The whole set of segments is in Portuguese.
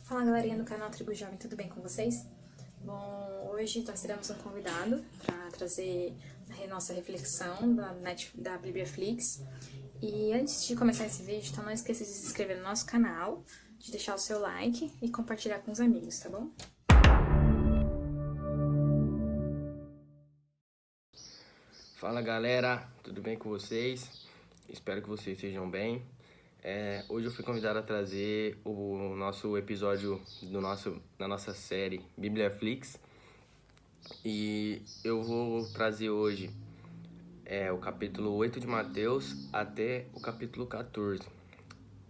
Fala galerinha do canal Tribo Jovem, tudo bem com vocês? Bom, hoje nós teremos um convidado para trazer a nossa reflexão da Bibliaflix. E antes de começar esse vídeo, então não esqueça de se inscrever no nosso canal, de deixar o seu like e compartilhar com os amigos, tá bom? Fala galera, tudo bem com vocês? Espero que vocês estejam bem. Hoje eu fui convidado a trazer o nosso episódio da nossa série Bibliaflix. E eu vou trazer hoje o capítulo 8 de Mateus até o capítulo 14.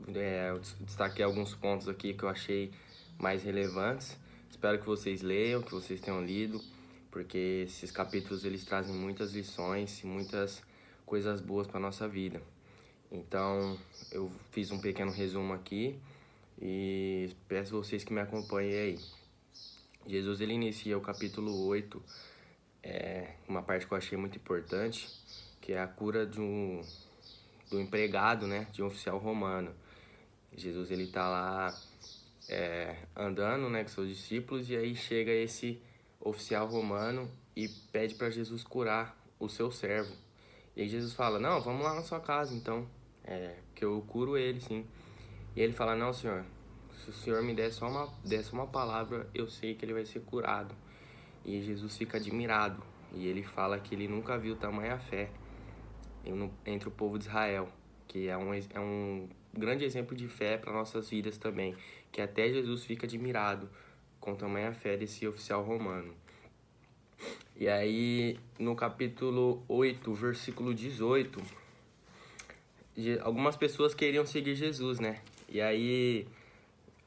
Eu destaquei alguns pontos aqui que eu achei mais relevantes. Espero que vocês leiam, que vocês tenham lido, porque esses capítulos eles trazem muitas lições e muitas coisas boas para nossa vida. Então, eu fiz um pequeno resumo aqui e peço a vocês que me acompanhem aí. Jesus ele inicia o capítulo 8, uma parte que eu achei muito importante, que é a cura do empregado, né, de um oficial romano. Jesus ele tá lá andando, né, com seus discípulos, e aí chega esse oficial romano e pede para Jesus curar o seu servo. E aí Jesus fala, não, vamos lá na sua casa então, que eu curo ele, sim. E ele fala, não, senhor, se o senhor me der só uma palavra, eu sei que ele vai ser curado. E Jesus fica admirado, e ele fala que ele nunca viu tamanha fé entre o povo de Israel, que é um grande exemplo de fé para nossas vidas também, que até Jesus fica admirado com tamanha fé desse oficial romano. E aí, no capítulo 8, versículo 18, algumas pessoas queriam seguir Jesus, né? E aí,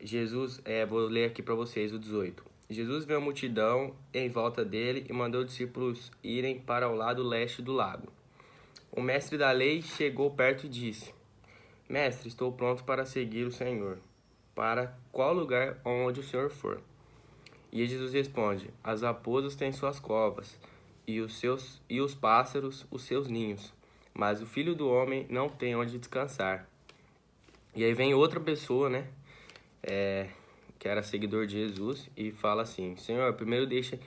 Jesus, vou ler aqui para vocês o 18. Jesus viu a multidão em volta dele e mandou os discípulos irem para o lado leste do lago. O mestre da lei chegou perto e disse, Mestre, estou pronto para seguir o Senhor. Para qual lugar onde o Senhor for? E Jesus responde, as raposas têm suas covas, e os pássaros os seus ninhos, mas o Filho do Homem não tem onde descansar. E aí vem outra pessoa, né, que era seguidor de Jesus, e fala assim, Senhor, primeiro deixa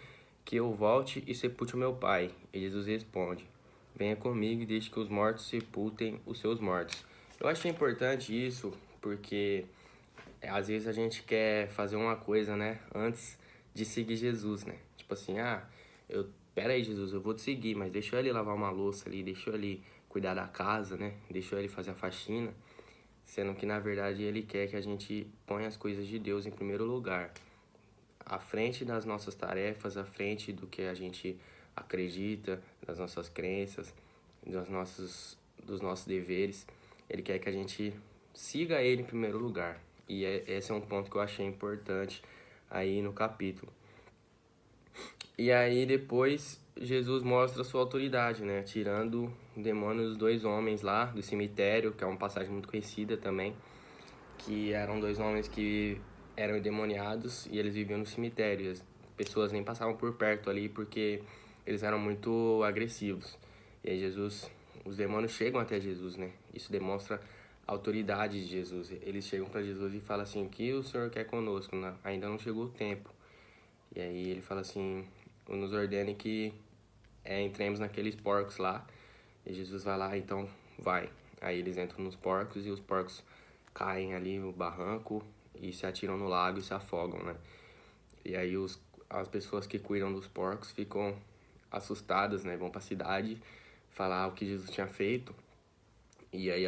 que eu volte e sepulte o meu pai. E Jesus responde, venha comigo e deixe que os mortos sepultem os seus mortos. Eu achei importante isso, porque às vezes a gente quer fazer uma coisa, né, antes de seguir Jesus, né? Tipo assim, pera aí, Jesus, eu vou te seguir, mas deixa eu ali lavar uma louça ali, deixa eu ali cuidar da casa, né? Deixa eu ali fazer a faxina. Sendo que, na verdade, ele quer que a gente ponha as coisas de Deus em primeiro lugar. À frente das nossas tarefas, à frente do que a gente acredita, das nossas crenças, dos nossos deveres. Ele quer que a gente siga ele em primeiro lugar. E esse é um ponto que eu achei importante aí no capítulo. E aí depois Jesus mostra a sua autoridade, né? Tirando o demônio dos dois homens lá do cemitério, que é uma passagem muito conhecida também, que eram dois homens que eram endemoniados e eles viviam no cemitério. As pessoas nem passavam por perto ali porque eles eram muito agressivos. E aí os demônios chegam até Jesus, né? Isso demonstra a autoridade de Jesus. Eles chegam para Jesus e falam assim, o que o Senhor quer conosco? Ainda não chegou o tempo. E aí ele fala assim, nos ordene que entremos naqueles porcos lá. E Jesus vai lá, então vai. Aí eles entram nos porcos e os porcos caem ali no barranco e se atiram no lago e se afogam, né? E aí as pessoas que cuidam dos porcos ficam assustadas, né? Vão pra cidade falar o que Jesus tinha feito. E aí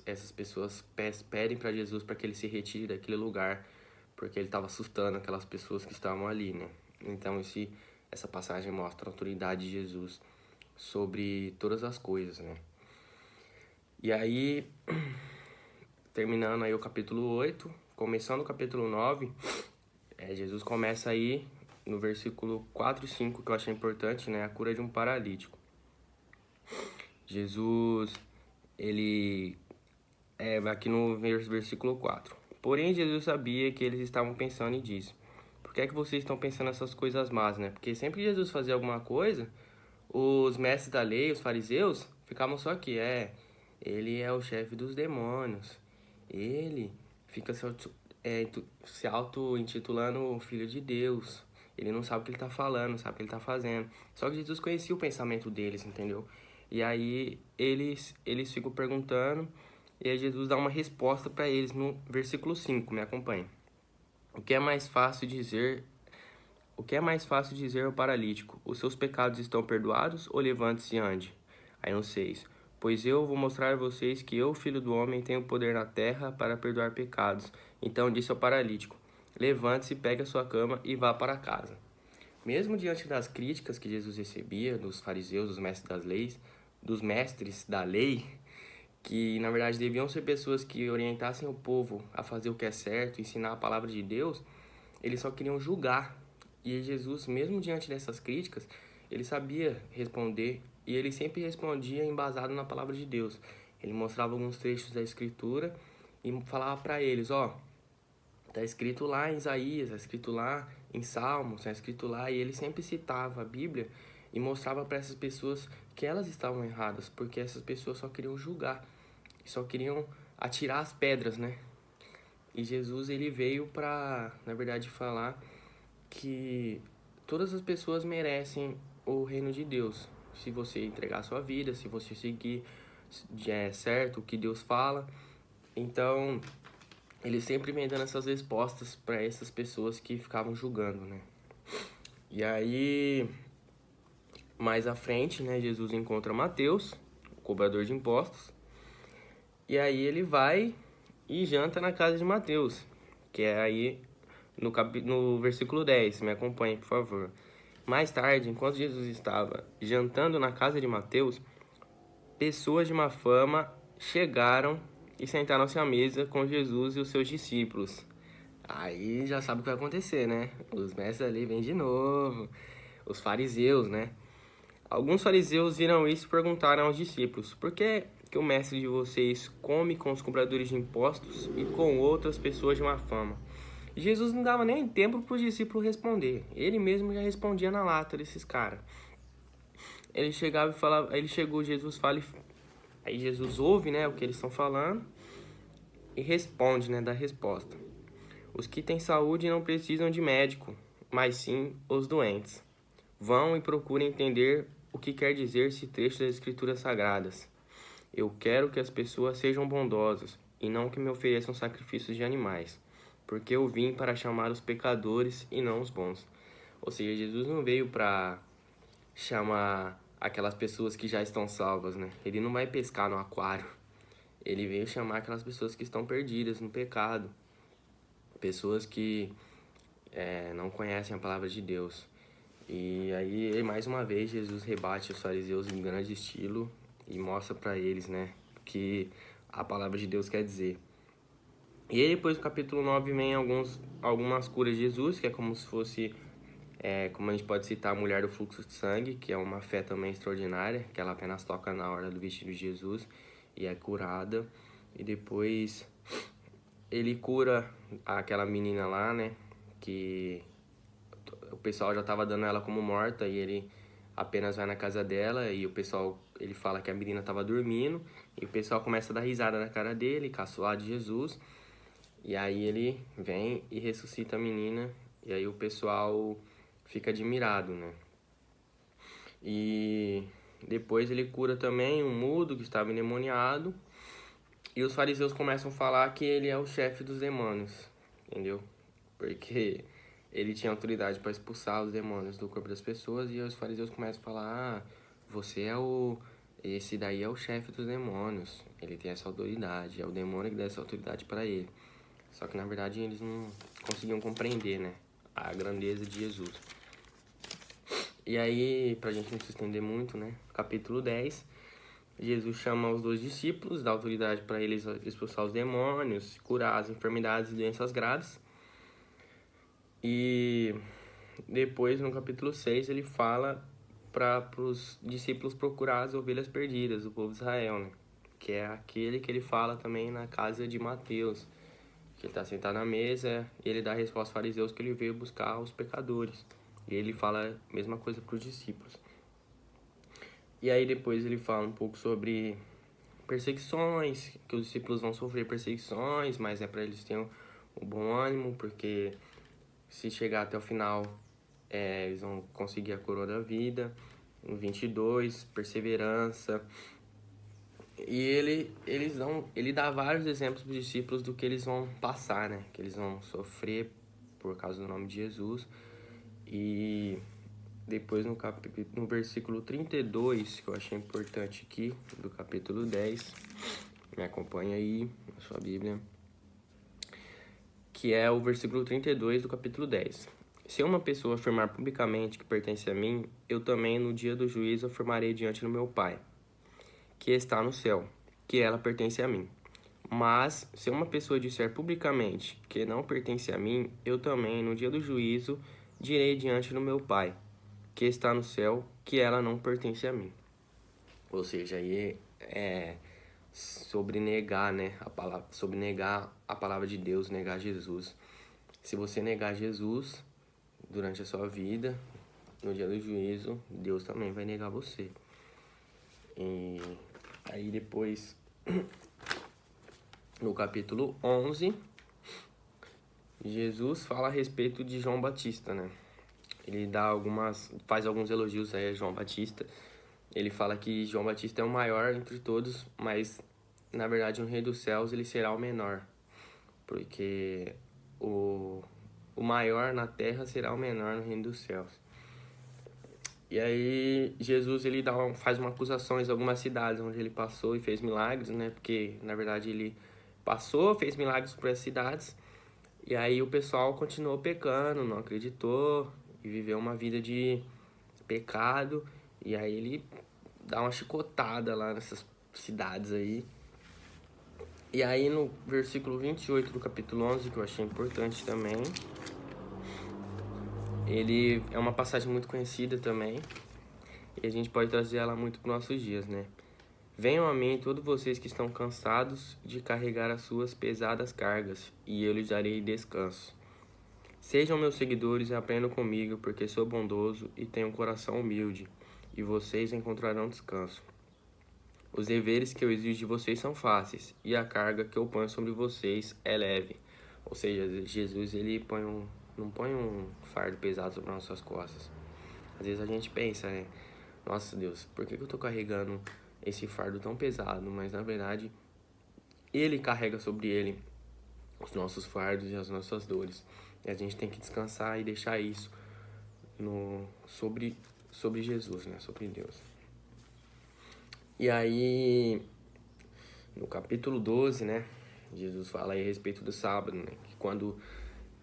essas pessoas pedem para Jesus para que ele se retire daquele lugar, porque ele estava assustando aquelas pessoas que estavam ali, né? Então essa passagem mostra a autoridade de Jesus sobre todas as coisas, né? E aí, terminando aí o capítulo 8, começando o capítulo 9, Jesus começa aí no versículo 4 e 5, que eu achei importante, né? A cura de um paralítico. Jesus, ele aqui no versículo 4. Porém, Jesus sabia que eles estavam pensando e disse, por que é que vocês estão pensando essas coisas más, né? Porque sempre que Jesus fazia alguma coisa, os mestres da lei, os fariseus, ficavam só aqui, ele é o chefe dos demônios, ele fica se auto-intitulando Filho de Deus. Ele não sabe o que ele tá falando, não sabe o que ele tá fazendo. Só que Jesus conhecia o pensamento deles, entendeu? E aí eles ficam perguntando, e aí Jesus dá uma resposta para eles no versículo 5, me acompanhe. O que é mais fácil dizer ao paralítico? Os seus pecados estão perdoados, ou levante-se e ande? Aí no 6. Pois eu vou mostrar a vocês que eu, Filho do Homem, tenho poder na terra para perdoar pecados. Então disse ao paralítico: levante-se, pegue a sua cama e vá para casa. Mesmo diante das críticas que Jesus recebia dos fariseus, dos mestres da lei, que na verdade deviam ser pessoas que orientassem o povo a fazer o que é certo, ensinar a palavra de Deus, eles só queriam julgar. E Jesus, mesmo diante dessas críticas, ele sabia responder, e ele sempre respondia embasado na palavra de Deus. Ele mostrava alguns trechos da Escritura e falava para eles: tá escrito lá em Isaías, tá escrito lá em Salmos, tá escrito lá, e ele sempre citava a Bíblia e mostrava para essas pessoas que elas estavam erradas, porque essas pessoas só queriam julgar, só queriam atirar as pedras, né? E Jesus, ele veio para, na verdade, falar que todas as pessoas merecem o reino de Deus. Se você entregar a sua vida, se você seguir certo o que Deus fala. Então, ele sempre vem dando essas respostas para essas pessoas que ficavam julgando, né? E aí, mais à frente, né, Jesus encontra Mateus, o cobrador de impostos. E aí ele vai e janta na casa de Mateus, que é aí no versículo 10, me acompanhe, por favor. Mais tarde, enquanto Jesus estava jantando na casa de Mateus, pessoas de má fama chegaram e sentaram-se à mesa com Jesus e os seus discípulos. Aí já sabe o que vai acontecer, né? Os mestres ali vêm de novo, os fariseus, né? Alguns fariseus viram isso e perguntaram aos discípulos: por que o mestre de vocês come com os cobradores de impostos e com outras pessoas de má fama? Jesus não dava nem tempo para os discípulos responder. Ele mesmo já respondia na lata desses caras. Ele chegava e falava, Jesus fala, aí Jesus ouve, né, o que eles estão falando e responde, né, dá resposta. Os que têm saúde não precisam de médico, mas sim os doentes. Vão e procurem entender o que quer dizer esse trecho das Escrituras Sagradas. Eu quero que as pessoas sejam bondosas e não que me ofereçam sacrifícios de animais, porque eu vim para chamar os pecadores e não os bons. Ou seja, Jesus não veio para chamar aquelas pessoas que já estão salvas, né? Ele não vai pescar no aquário. Ele veio chamar aquelas pessoas que estão perdidas no pecado. Pessoas que não conhecem a palavra de Deus. E aí, mais uma vez, Jesus rebate os fariseus em grande estilo e mostra para eles, né, que a palavra de Deus quer dizer. E aí, depois do capítulo 9 vem algumas curas de Jesus, que é como se fosse, como a gente pode citar, a mulher do fluxo de sangue, que é uma fé também extraordinária, que ela apenas toca na hora do vestido de Jesus e é curada. E depois ele cura aquela menina lá, né, que o pessoal já estava dando ela como morta, e ele apenas vai na casa dela e o pessoal, ele fala que a menina estava dormindo, e o pessoal começa a dar risada na cara dele, caçoar de Jesus. E aí ele vem e ressuscita a menina, e aí o pessoal fica admirado, né? E depois ele cura também um mudo que estava endemoniado, e os fariseus começam a falar que ele é o chefe dos demônios, entendeu? Porque ele tinha autoridade para expulsar os demônios do corpo das pessoas, e os fariseus começam a falar: esse daí é o chefe dos demônios, ele tem essa autoridade, é o demônio que dá essa autoridade para ele. Só que na verdade eles não conseguiam compreender, né, a grandeza de Jesus. E aí, pra gente não se estender muito, né, capítulo 10, Jesus chama os 2 discípulos, dá autoridade para eles expulsar os demônios, curar as enfermidades e doenças graves. E depois, no capítulo 6, ele fala para os discípulos procurar as ovelhas perdidas do povo de Israel, né? Que é aquele que ele fala também na casa de Mateus, que ele está sentado na mesa e ele dá a resposta aos fariseus que ele veio buscar os pecadores. E ele fala a mesma coisa para os discípulos. E aí depois ele fala um pouco sobre perseguições, que os discípulos vão sofrer perseguições, mas é para eles terem o bom ânimo, porque se chegar até o final, eles vão conseguir a coroa da vida. No 22, perseverança. E ele dá vários exemplos para os discípulos do que eles vão passar, né? Que eles vão sofrer por causa do nome de Jesus. E depois no versículo 32, que eu achei importante aqui, do capítulo 10, me acompanha aí na sua Bíblia, que é o versículo 32 do capítulo 10. Se uma pessoa afirmar publicamente que pertence a mim, eu também no dia do juízo afirmarei diante do meu Pai, que está no céu, que ela pertence a mim. Mas, se uma pessoa disser publicamente que não pertence a mim, eu também, no dia do juízo, direi diante do meu Pai, que está no céu, que ela não pertence a mim. Ou seja, aí é sobre negar, né, sobre negar a palavra de Deus, negar Jesus. Se você negar Jesus durante a sua vida, no dia do juízo, Deus também vai negar você. E aí depois, no capítulo 11, Jesus fala a respeito de João Batista, né? Ele faz alguns elogios a João Batista. Ele fala que João Batista é o maior entre todos, mas na verdade no reino dos céus ele será o menor, porque o maior na terra será o menor no reino dos céus. E aí Jesus ele faz uma acusação em algumas cidades onde ele passou e fez milagres, né? Porque na verdade ele passou, fez milagres para as cidades, e aí o pessoal continuou pecando, não acreditou e viveu uma vida de pecado. E aí ele dá uma chicotada lá nessas cidades aí. E aí no versículo 28 do capítulo 11, que eu achei importante também, ele é uma passagem muito conhecida também, e a gente pode trazer ela muito para os nossos dias, né? Venham a mim todos vocês que estão cansados de carregar as suas pesadas cargas, e eu lhes darei descanso. Sejam meus seguidores e aprendam comigo, porque sou bondoso e tenho um coração humilde, e vocês encontrarão descanso. Os deveres que eu exijo de vocês são fáceis, e a carga que eu ponho sobre vocês é leve. Ou seja, Jesus ele não põe um fardo pesado sobre nossas costas. Às vezes a gente pensa, né? Nossa Deus, por que eu tô carregando esse fardo tão pesado? Mas na verdade, ele carrega sobre ele os nossos fardos e as nossas dores. E a gente tem que descansar e deixar isso sobre Jesus, né? Sobre Deus. E aí, no capítulo 12, né? Jesus fala aí a respeito do sábado, né? Que quando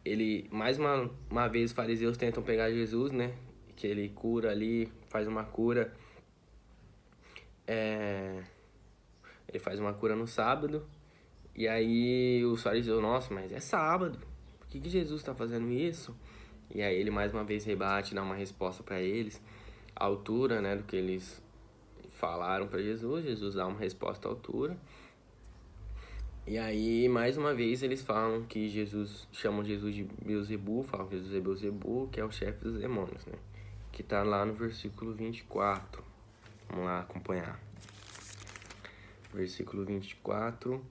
ele, mais uma vez, os fariseus tentam pegar Jesus, né? Que ele cura ali, faz uma cura. Ele faz uma cura no sábado. E aí os fariseus, nossa, mas é sábado. Por que Jesus está fazendo isso? E aí ele mais uma vez rebate, dá uma resposta para eles. A altura, né, do que eles falaram para Jesus. Jesus dá uma resposta à altura. E aí, mais uma vez, eles falam que chamam Jesus de Beelzebul, falam que Jesus é Beelzebul, que é o chefe dos demônios, né? Que tá lá no versículo 24. Vamos lá acompanhar. Versículo 24.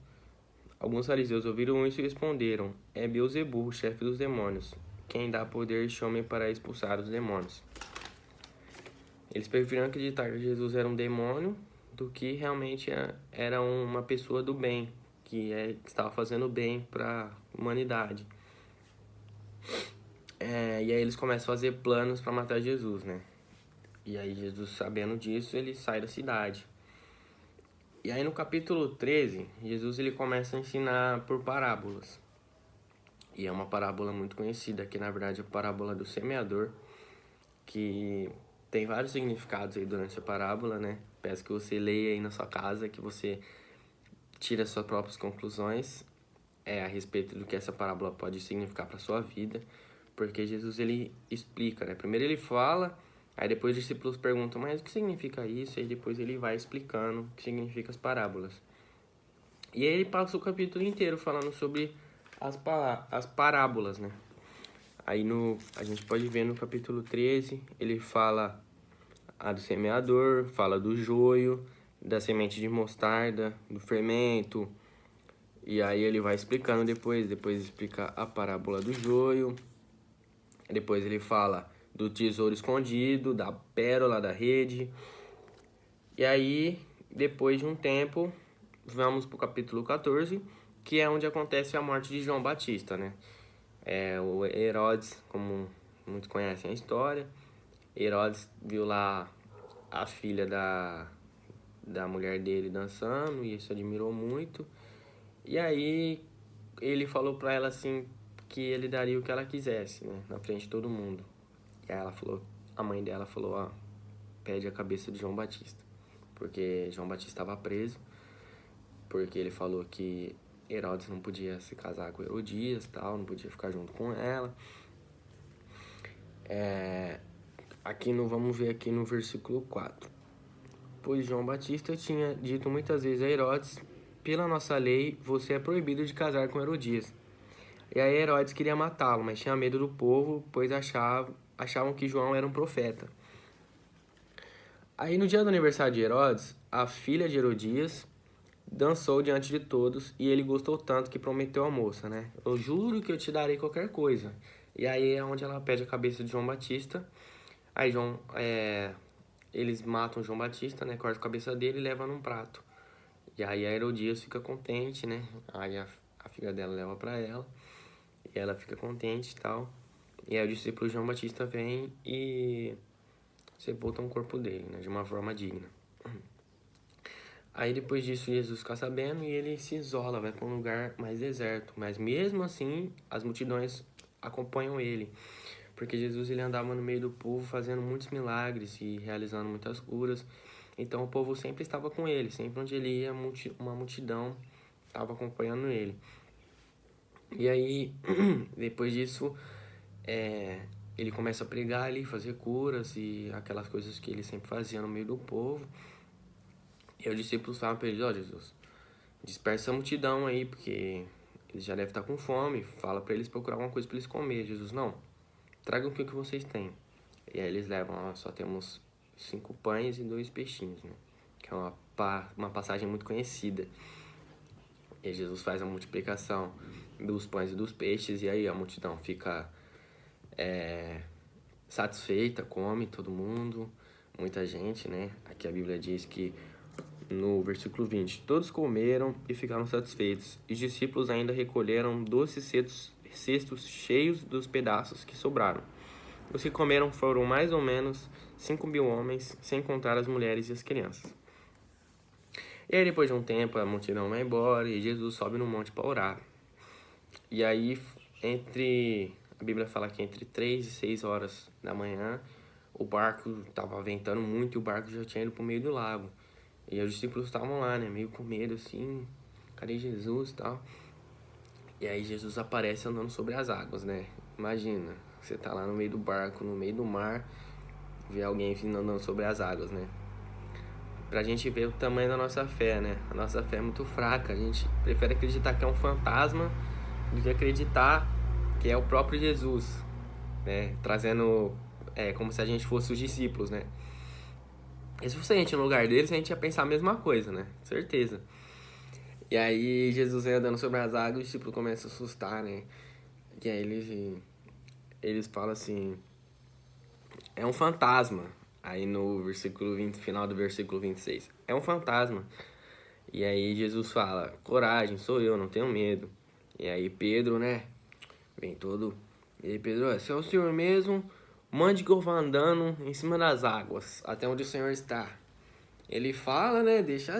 Alguns fariseus ouviram isso e responderam: é Beelzebul, chefe dos demônios, quem dá poder a este homem para expulsar os demônios. Eles preferiram acreditar que Jesus era um demônio do que realmente era uma pessoa do bem, que estava fazendo bem para a humanidade. E aí eles começam a fazer planos para matar Jesus, né? E aí Jesus, sabendo disso, ele sai da cidade. E aí no capítulo 13, Jesus ele começa a ensinar por parábolas. E é uma parábola muito conhecida, que na verdade é a parábola do semeador, que tem vários significados aí durante a parábola, né? Peço que você leia aí na sua casa, que você tire as suas próprias conclusões a respeito do que essa parábola pode significar para sua vida, porque Jesus ele explica, né? Primeiro ele fala, aí depois os discípulos perguntam, mas o que significa isso? E depois ele vai explicando o que significa as parábolas. E aí ele passa o capítulo inteiro falando sobre as parábolas, né? Aí a gente pode ver no capítulo 13, ele fala do semeador, fala do joio, da semente de mostarda, do fermento, E aí ele vai explicando depois explica a parábola do joio. Depois ele fala do tesouro escondido, da pérola da rede. E aí, depois de um tempo, vamos pro capítulo 14, que é onde acontece a morte de João Batista, né? O Herodes, como muitos conhecem a história, Herodes viu lá a filha da mulher dele dançando e isso admirou muito. E aí ele falou pra ela assim que ele daria o que ela quisesse, né? Na frente de todo mundo. E aí ela falou, a mãe dela falou, ó, pede a cabeça de João Batista. Porque João Batista estava preso, porque ele falou que Herodes não podia se casar com Herodias, tal, não podia ficar junto com ela. Vamos ver aqui no versículo 4. Pois João Batista tinha dito muitas vezes a Herodes, pela nossa lei, você é proibido de casar com Herodias. E aí Herodes queria matá-lo, mas tinha medo do povo, pois achavam que João era um profeta. Aí no dia do aniversário de Herodes, a filha de Herodias dançou diante de todos e ele gostou tanto que prometeu à moça, né? Eu juro que eu te darei qualquer coisa. E aí é onde ela pede a cabeça de João Batista. Aí eles matam João Batista, né? Cortam a cabeça dele e levam num prato. E aí a Herodias fica contente, né? Aí a filha dela leva pra ela. E ela fica contente e tal. E aí o discípulo João Batista vem e sepulta o corpo dele, né? De uma forma digna. Aí depois disso Jesus fica sabendo e ele se isola, vai para um lugar mais deserto. Mas mesmo assim, as multidões acompanham ele. Porque Jesus ele andava no meio do povo fazendo muitos milagres e realizando muitas curas. Então o povo sempre estava com ele. Sempre onde ele ia, uma multidão estava acompanhando ele. E aí, depois disso, ele começa a pregar ali, fazer curas e aquelas coisas que ele sempre fazia no meio do povo. E os discípulos falam para ele, ó Jesus, dispersa a multidão aí, porque eles já devem estar com fome. Fala para eles procurar alguma coisa para eles comer. Jesus, não, tragam o que vocês têm. E aí eles levam, ó, só temos 5 pães e 2 peixinhos, né? Que é uma passagem muito conhecida. E Jesus faz a multiplicação dos pães e dos peixes, e aí a multidão fica satisfeita, come todo mundo, muita gente, né? Aqui a Bíblia diz que no versículo 20, todos comeram e ficaram satisfeitos, e os discípulos ainda recolheram 12 cestos cheios dos pedaços que sobraram. Os que comeram foram mais ou menos 5.000 homens, sem contar as mulheres e as crianças. E aí depois de um tempo a multidão vai embora e Jesus sobe no monte para orar. E aí a Bíblia fala que entre 3 e 6 horas da manhã o barco estava ventando muito e o barco já tinha ido para o meio do lago. E os discípulos estavam lá, né, meio com medo assim, cadê Jesus e tal. E aí Jesus aparece andando sobre as águas, né? Imagina, você tá lá no meio do barco, no meio do mar, ver alguém vindo andando sobre as águas, né? Pra gente ver o tamanho da nossa fé, né? A nossa fé é muito fraca, a gente prefere acreditar que é um fantasma do que acreditar que é o próprio Jesus, né? Trazendo, como se a gente fosse os discípulos, né? E se fosse a gente no lugar deles, a gente ia pensar a mesma coisa, né? Certeza. E aí Jesus vem andando sobre as águas e os discípulos começam a assustar, né? E aí eles falam assim, é um fantasma. Aí no versículo 20, final do versículo 26, é um fantasma. E aí Jesus fala, coragem, sou eu, não tenho medo. E aí Pedro, né, vem todo... E aí Pedro, se é o Senhor mesmo, mande que eu vá andando em cima das águas, até onde o Senhor está. Ele fala, né, deixa,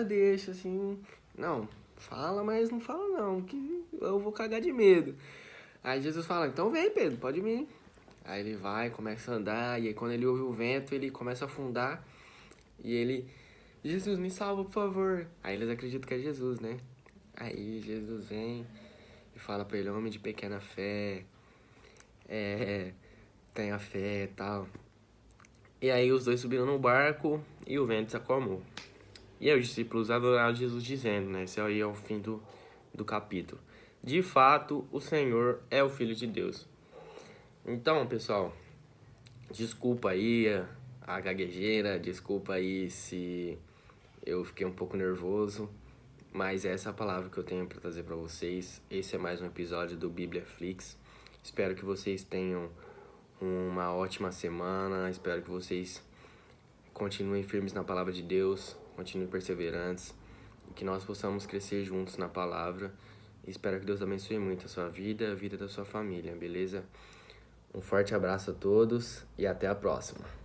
assim... Não, fala, mas não fala não, que eu vou cagar de medo. Aí Jesus fala, então vem Pedro, pode vir. Aí ele vai, começa a andar, e aí quando ele ouve o vento, ele começa a afundar. E ele, Jesus, me salva, por favor. Aí eles acreditam que é Jesus, né? Aí Jesus vem e fala pra ele, homem de pequena fé, tenha fé e tal. E aí os dois subiram no barco e o vento se acalmou. E aí os discípulos adoraram Jesus dizendo, né? Esse aí é o fim do capítulo. De fato, o Senhor é o Filho de Deus. Então, pessoal, desculpa aí a gaguejeira, desculpa aí se eu fiquei um pouco nervoso, Mas essa é a palavra que eu tenho para trazer para vocês. Esse é mais um episódio do BíbliaFlix. Espero que vocês tenham uma ótima semana. Espero que vocês continuem firmes na palavra de Deus, continuem perseverantes, e que nós possamos crescer juntos na palavra. Espero que Deus abençoe muito a sua vida, a vida da sua família, beleza? Um forte abraço a todos e até a próxima.